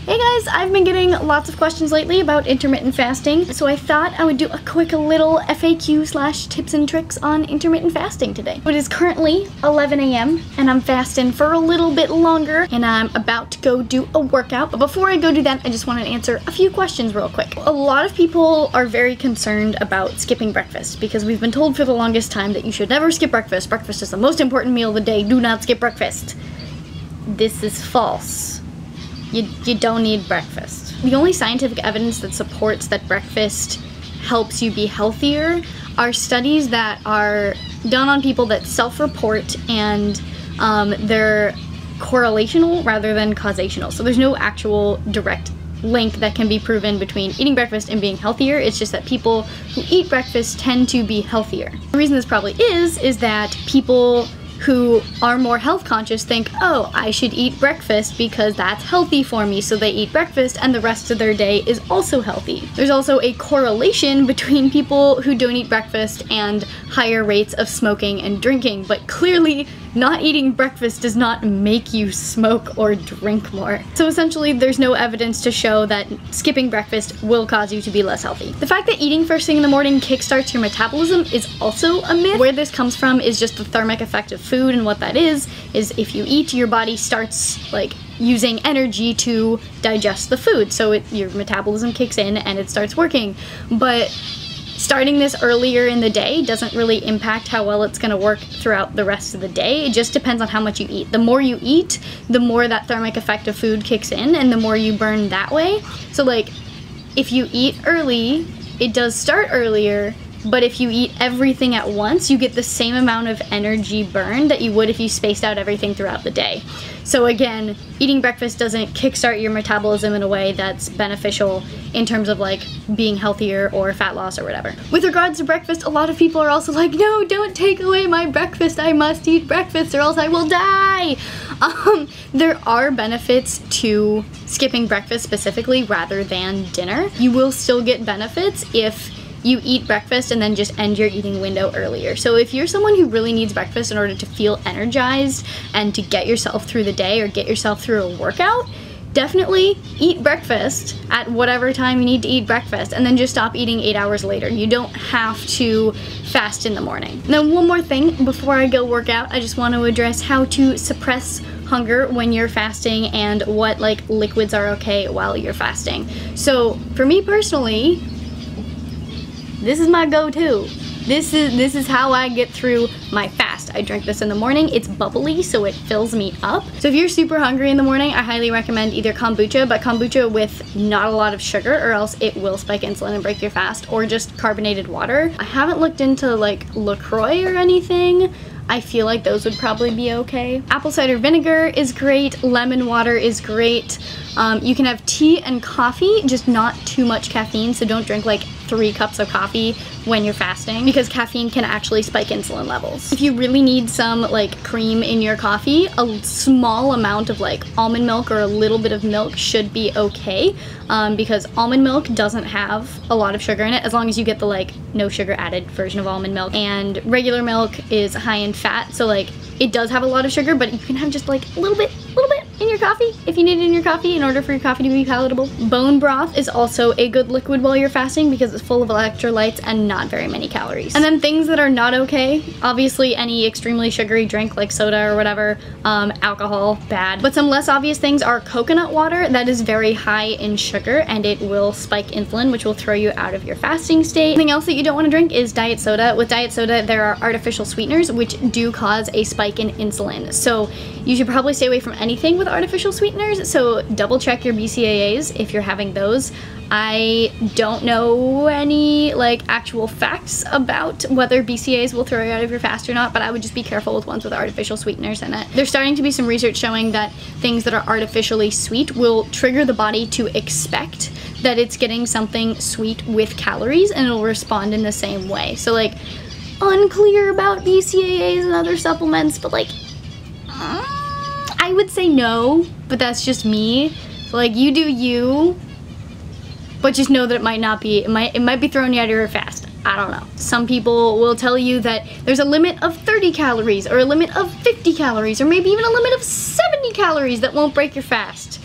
Hey guys, I've been getting lots of questions lately about intermittent fasting, so I thought I would do a quick little FAQ / tips and tricks on intermittent fasting today. It is currently 11 a.m. and I'm fasting for a little bit longer and I'm about to go do a workout. But before I go do that, I just want to answer a few questions real quick. A lot of people are very concerned about skipping breakfast because we've been told for the longest time that you should never skip breakfast. Breakfast is the most important meal of the day. Do not skip breakfast. This is false. You don't need breakfast. The only scientific evidence that supports that breakfast helps you be healthier are studies that are done on people that self-report, and they're correlational rather than causational. So there's no actual direct link that can be proven between eating breakfast and being healthier. It's just that people who eat breakfast tend to be healthier. The reason this probably is that people who are more health conscious think, oh, I should eat breakfast because that's healthy for me, so they eat breakfast and the rest of their day is also healthy. There's also a correlation between people who don't eat breakfast and higher rates of smoking and drinking, but clearly not eating breakfast does not make you smoke or drink more. So essentially there's no evidence to show that skipping breakfast will cause you to be less healthy. The fact that eating first thing in the morning kickstarts your metabolism is also a myth. Where this comes from is just the thermic effect of food, and what that is if you eat, your body starts like using energy to digest the food, so your metabolism kicks in and it starts working. But starting this earlier in the day doesn't really impact how well it's going to work throughout the rest of the day. It just depends on how much you eat. The more you eat, the more that thermic effect of food kicks in and the more you burn that way. So like, if you eat early, it does start earlier, but if you eat everything at once, you get the same amount of energy burned that you would if you spaced out everything throughout the day. So again, eating breakfast doesn't kickstart your metabolism in a way that's beneficial in terms of like being healthier or fat loss or whatever. With regards to breakfast, a lot of people are also like, no, don't take away my breakfast. I must eat breakfast or else I will die. There are benefits to skipping breakfast specifically rather than dinner. You will still get benefits if you eat breakfast and then just end your eating window earlier. So if you're someone who really needs breakfast in order to feel energized and to get yourself through the day or get yourself through a workout, definitely eat breakfast at whatever time you need to eat breakfast and then just stop eating 8 hours later. You don't have to fast in the morning. Now, one more thing before I go work out, I just want to address how to suppress hunger when you're fasting and what like liquids are okay while you're fasting. So for me personally, this is my go-to. This is how I get through my fast. I drink this in the morning. It's bubbly, so it fills me up. So if you're super hungry in the morning, I highly recommend either kombucha, but kombucha with not a lot of sugar, or else it will spike insulin and break your fast, or just carbonated water. I haven't looked into like LaCroix or anything. I feel like those would probably be okay. Apple cider vinegar is great. Lemon water is great. You can have tea and coffee, just not too much caffeine, so don't drink like 3 cups of coffee when you're fasting because caffeine can actually spike insulin levels. If you really need some like cream in your coffee, a small amount of like almond milk or a little bit of milk should be okay, because almond milk doesn't have a lot of sugar in it as long as you get the like no sugar added version of almond milk, and regular milk is high in fat, so like it does have a lot of sugar, but you can have just like a little bit in your coffee if you need it in your coffee in order for your coffee to be palatable. Bone broth is also a good liquid while you're fasting because it's full of electrolytes and not very many calories. And then things that are not okay, obviously any extremely sugary drink like soda or whatever, alcohol, bad. But some less obvious things are coconut water. That is very high in sugar and it will spike insulin, which will throw you out of your fasting state. Something else that you don't want to drink is diet soda. With diet soda, there are artificial sweeteners which do cause a spike in insulin. So you should probably stay away from anything with artificial sweeteners, so double check your BCAAs if you're having those. I don't know any like actual facts about whether BCAAs will throw you out of your fast or not, but I would just be careful with ones with artificial sweeteners in it. There's starting to be some research showing that things that are artificially sweet will trigger the body to expect that it's getting something sweet with calories and it'll respond in the same way. So like, unclear about BCAAs and other supplements, but like I would say no, but that's just me. So like, you do you, but just know that it might not be, it might be throwing you out of your fast. I don't know. Some people will tell you that there's a limit of 30 calories or a limit of 50 calories or maybe even a limit of 70 calories that won't break your fast.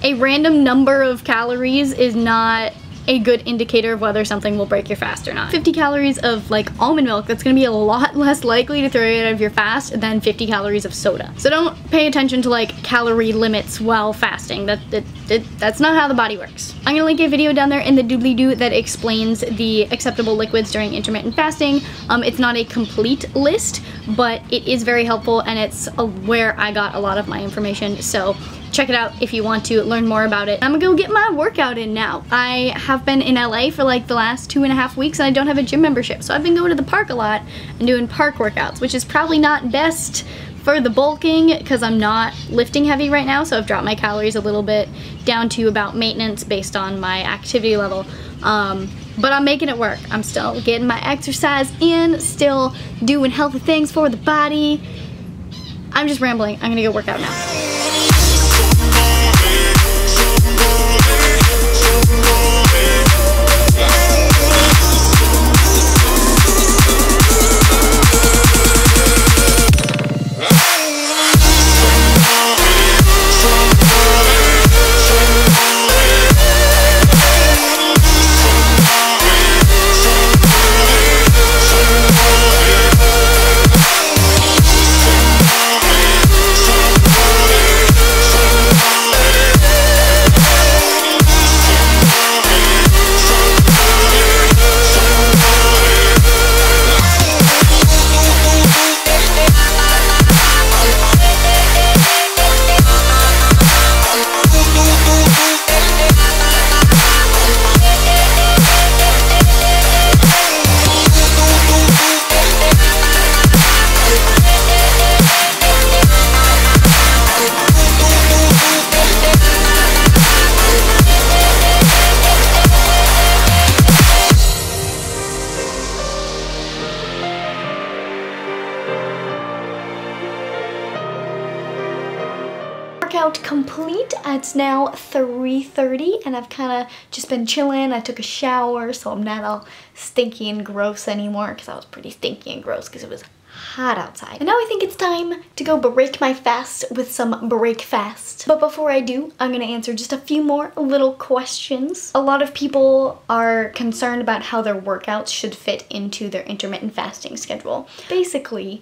A random number of calories is not a good indicator of whether something will break your fast or not. 50 calories of like almond milk, that's gonna be a lot less likely to throw you out of your fast than 50 calories of soda. So don't pay attention to like calorie limits while fasting. That's not how the body works. I'm gonna link a video down there in the doobly-doo that explains the acceptable liquids during intermittent fasting. It's not a complete list, but it is very helpful, and it's where I got a lot of my information. So check it out if you want to learn more about it. I'm gonna go get my workout in now. I have been in LA for like the last 2.5 weeks, and I don't have a gym membership. So I've been going to the park a lot and doing park workouts, which is probably not best for the bulking because I'm not lifting heavy right now. So I've dropped my calories a little bit down to about maintenance based on my activity level. But I'm making it work. I'm still getting my exercise in, still doing healthy things for the body. I'm just rambling. I'm gonna go work out now. Workout complete. It's now 3:30 and I've kind of just been chilling. I took a shower, so I'm not all stinky and gross anymore, because I was pretty stinky and gross because it was hot outside. And now I think it's time to go break my fast with some break fast. But before I do, I'm gonna answer just a few more little questions. A lot of people are concerned about how their workouts should fit into their intermittent fasting schedule. Basically,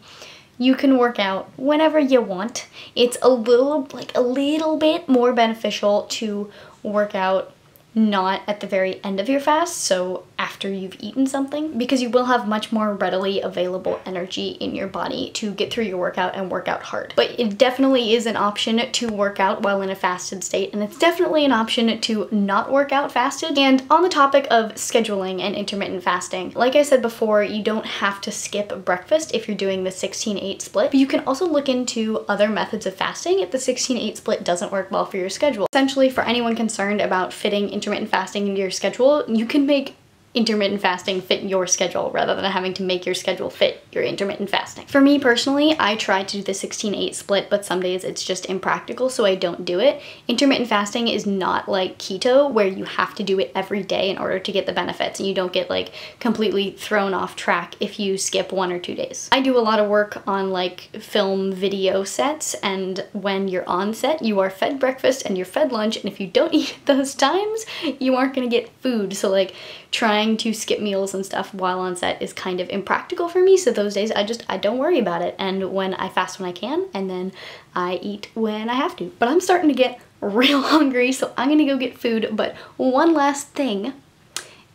you can work out whenever you want. It's a little bit more beneficial to work out not at the very end of your fast, so after you've eaten something, because you will have much more readily available energy in your body to get through your workout and work out hard. But it definitely is an option to work out while in a fasted state, and it's definitely an option to not work out fasted. And on the topic of scheduling and intermittent fasting, like I said before, you don't have to skip breakfast if you're doing the 16-8 split, but you can also look into other methods of fasting if the 16-8 split doesn't work well for your schedule. Essentially, for anyone concerned about fitting intermittent fasting into your schedule, you can make intermittent fasting fit your schedule rather than having to make your schedule fit your intermittent fasting. For me personally, I try to do the 16-8 split, but some days it's just impractical, so I don't do it. Intermittent fasting is not like keto, where you have to do it every day in order to get the benefits, and you don't get like completely thrown off track if you skip 1 or 2 days. I do a lot of work on like film video sets, and when you're on set, you are fed breakfast and you're fed lunch, and if you don't eat at those times, you aren't gonna get food. So like trying to skip meals and stuff while on set is kind of impractical for me, so those days I don't worry about it, and when I fast when I can, and then I eat when I have to. But I'm starting to get real hungry, so I'm gonna go get food. But one last thing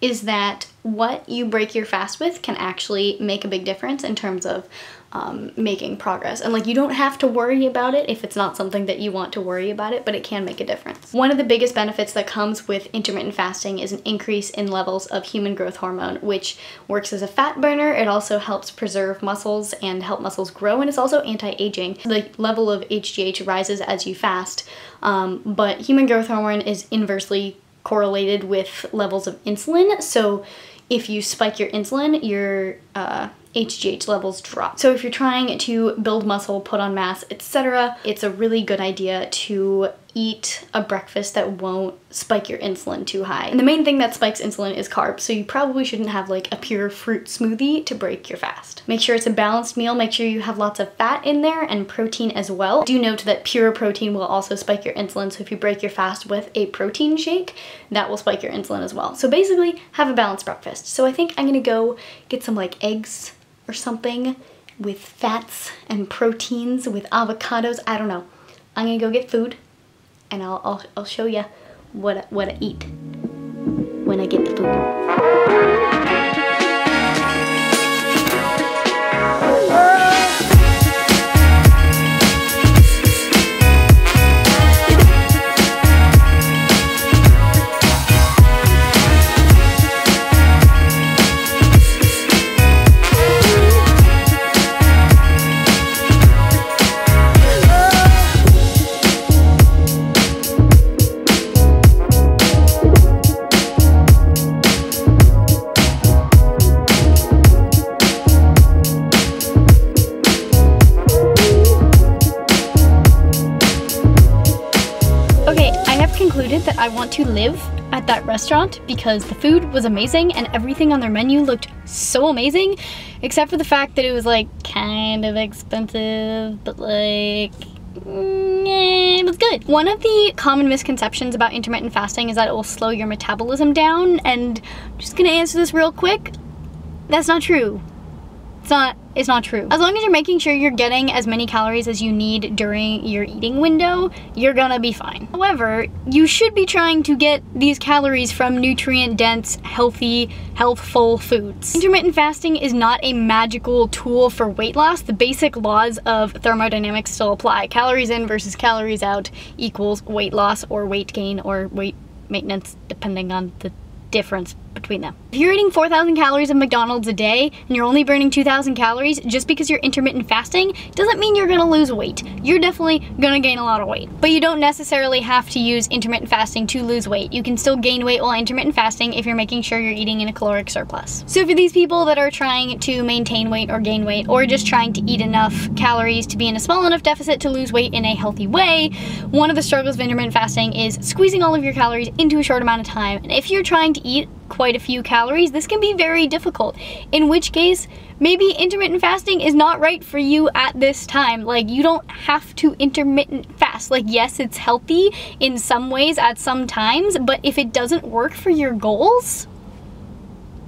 is that what you break your fast with can actually make a big difference in terms of making progress. And like, you don't have to worry about it if it's not something that you want to worry about it, but it can make a difference. One of the biggest benefits that comes with intermittent fasting is an increase in levels of human growth hormone, which works as a fat burner. It also helps preserve muscles and help muscles grow, and it's also anti-aging. The level of HGH rises as you fast, but human growth hormone is inversely correlated with levels of insulin. So if you spike your insulin, your HGH levels drop. So if you're trying to build muscle, put on mass, etc., it's a really good idea to eat a breakfast that won't spike your insulin too high. And the main thing that spikes insulin is carbs, so you probably shouldn't have like a pure fruit smoothie to break your fast. Make sure it's a balanced meal, make sure you have lots of fat in there and protein as well. Do note that pure protein will also spike your insulin, so if you break your fast with a protein shake, that will spike your insulin as well. So basically, have a balanced breakfast. So I think I'm gonna go get some like eggs or something with fats and proteins with avocados. I don't know. I'm gonna go get food and I'll show you what I eat when I get the food. Concluded that I want to live at that restaurant because the food was amazing and everything on their menu looked so amazing, except for the fact that it was like kind of expensive, but like it was good. One of the common misconceptions about intermittent fasting is that it will slow your metabolism down, and I'm just gonna answer this real quick. That's not true. It's not true. As long as you're making sure you're getting as many calories as you need during your eating window, you're gonna be fine. However, you should be trying to get these calories from nutrient-dense, healthy, healthful foods. Intermittent fasting is not a magical tool for weight loss. The basic laws of thermodynamics still apply. Calories in versus calories out equals weight loss or weight gain or weight maintenance, depending on the difference between them. If you're eating 4,000 calories of McDonald's a day and you're only burning 2,000 calories, just because you're intermittent fasting doesn't mean you're gonna lose weight. You're definitely gonna gain a lot of weight. But you don't necessarily have to use intermittent fasting to lose weight. You can still gain weight while intermittent fasting if you're making sure you're eating in a caloric surplus. So for these people that are trying to maintain weight or gain weight, or just trying to eat enough calories to be in a small enough deficit to lose weight in a healthy way, one of the struggles of intermittent fasting is squeezing all of your calories into a short amount of time. And if you're trying to eat quite a few calories, this can be very difficult, in which case maybe intermittent fasting is not right for you at this time. Like, you don't have to intermittent fast. Like, yes, it's healthy in some ways at some times, but if it doesn't work for your goals,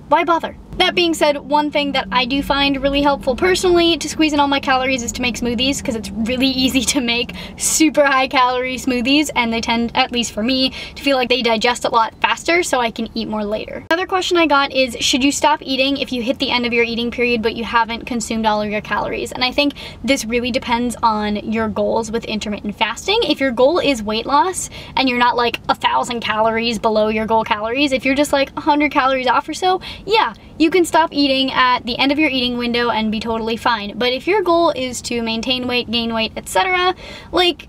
why bother? That being said, one thing that I do find really helpful personally to squeeze in all my calories is to make smoothies, because it's really easy to make super high calorie smoothies, and they tend, at least for me, to feel like they digest a lot faster so I can eat more later. Another question I got is, should you stop eating if you hit the end of your eating period but you haven't consumed all of your calories? And I think this really depends on your goals with intermittent fasting. If your goal is weight loss and you're not like 1,000 calories below your goal calories, if you're just like 100 calories off or so, yeah, you can stop eating at the end of your eating window and be totally fine. But if your goal is to maintain weight, gain weight, etc., like,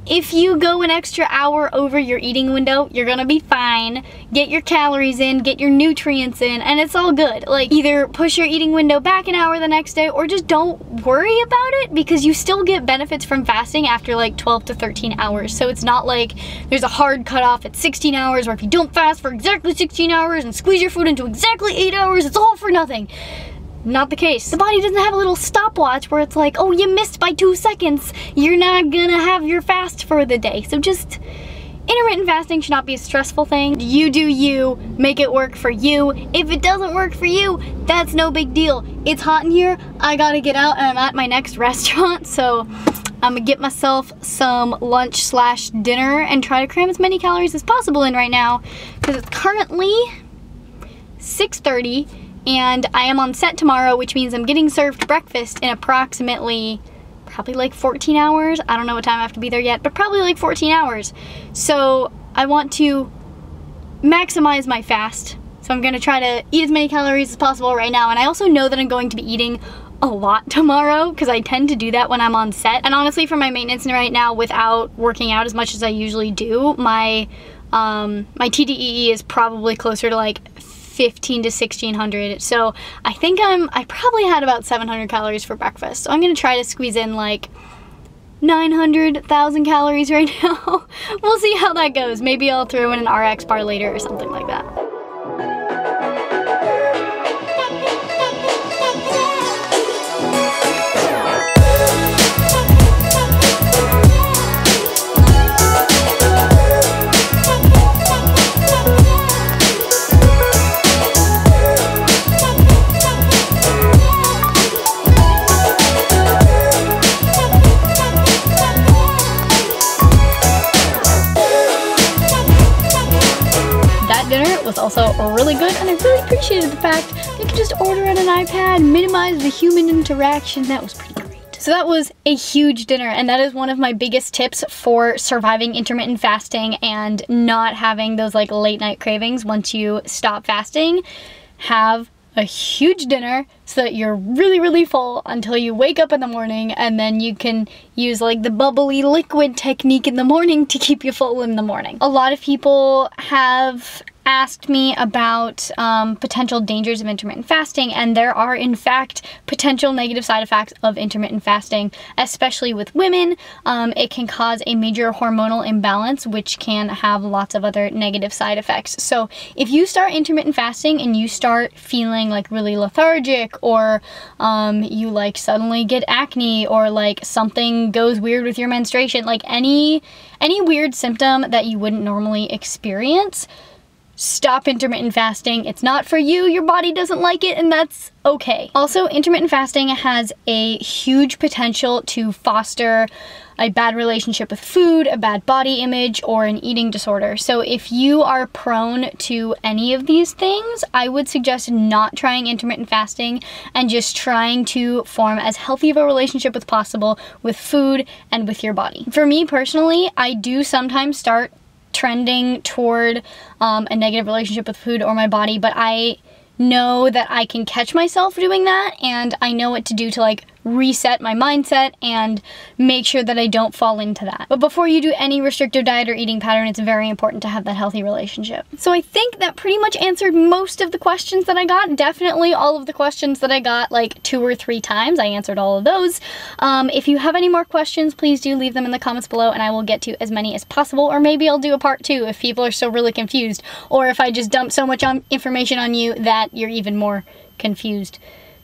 if you go an extra hour over your eating window, you're gonna be fine. Get your calories in, get your nutrients in, and it's all good. Like, either push your eating window back an hour the next day, or just don't worry about it, because you still get benefits from fasting after like 12 to 13 hours. So it's not like there's a hard cutoff at 16 hours, or if you don't fast for exactly 16 hours and squeeze your food into exactly 8 hours, it's all for nothing. Not the case. The body doesn't have a little stopwatch where it's like, oh, you missed by 2 seconds. You're not gonna have your fast for the day. So just, intermittent fasting should not be a stressful thing. You do you, make it work for you. If it doesn't work for you, that's no big deal. It's hot in here, I gotta get out, and I'm at my next restaurant, so I'm gonna get myself some lunch / dinner and try to cram as many calories as possible in right now, because it's currently 6:30, and I am on set tomorrow, which means I'm getting served breakfast in approximately, probably like 14 hours. I don't know what time I have to be there yet, but probably like 14 hours. So I want to maximize my fast. So I'm gonna try to eat as many calories as possible right now. And I also know that I'm going to be eating a lot tomorrow, because I tend to do that when I'm on set. And honestly, for my maintenance right now, without working out as much as I usually do, my TDEE is probably closer to like 15 to 1600. So I think I probably had about 700 calories for breakfast. So I'm gonna try to squeeze in like 900,000 calories right now. We'll see how that goes. Maybe I'll throw in an RX bar later or something like that. Was also really good, and I really appreciated the fact that you could just order on an iPad, minimize the human interaction. That was pretty great. So that was a huge dinner, and that is one of my biggest tips for surviving intermittent fasting and not having those like late night cravings once you stop fasting. Have a huge dinner so that you're really full until you wake up in the morning, and then you can use like the bubbly liquid technique in the morning to keep you full in the morning. A lot of people have asked me about potential dangers of intermittent fasting, and there are in fact potential negative side effects of intermittent fasting, especially with women. It can cause a major hormonal imbalance, which can have lots of other negative side effects. So if you start intermittent fasting and you start feeling like really lethargic, or you like suddenly get acne, or like something goes weird with your menstruation, like any weird symptom that you wouldn't normally experience, stop intermittent fasting. It's not for you, your body doesn't like it, and that's okay. Also, intermittent fasting has a huge potential to foster a bad relationship with food, a bad body image, or an eating disorder. So if you are prone to any of these things, I would suggest not trying intermittent fasting and just trying to form as healthy of a relationship as possible with food and with your body. For me personally, I do sometimes start trending toward a negative relationship with food or my body, but I know that I can catch myself doing that, and I know what to do to like reset my mindset and make sure that I don't fall into that. But before you do any restrictive diet or eating pattern, it's very important to have that healthy relationship. So I think that pretty much answered most of the questions that I got. Definitely all of the questions that I got like 2 or 3 times, I answered all of those. If you have any more questions, please do leave them in the comments below, and I will get to as many as possible, or maybe I'll do a part 2 if people are still really confused, or if I just dump so much information on you that you're even more confused,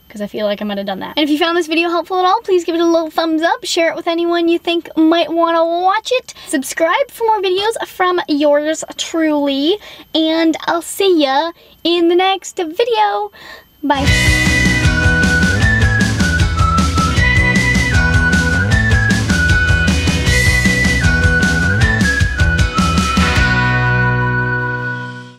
because I feel like I might have done that. And if you found this video helpful at all, please give it a little thumbs up, share it with anyone you think might want to watch it, subscribe for more videos from yours truly, and I'll see ya in the next video. Bye.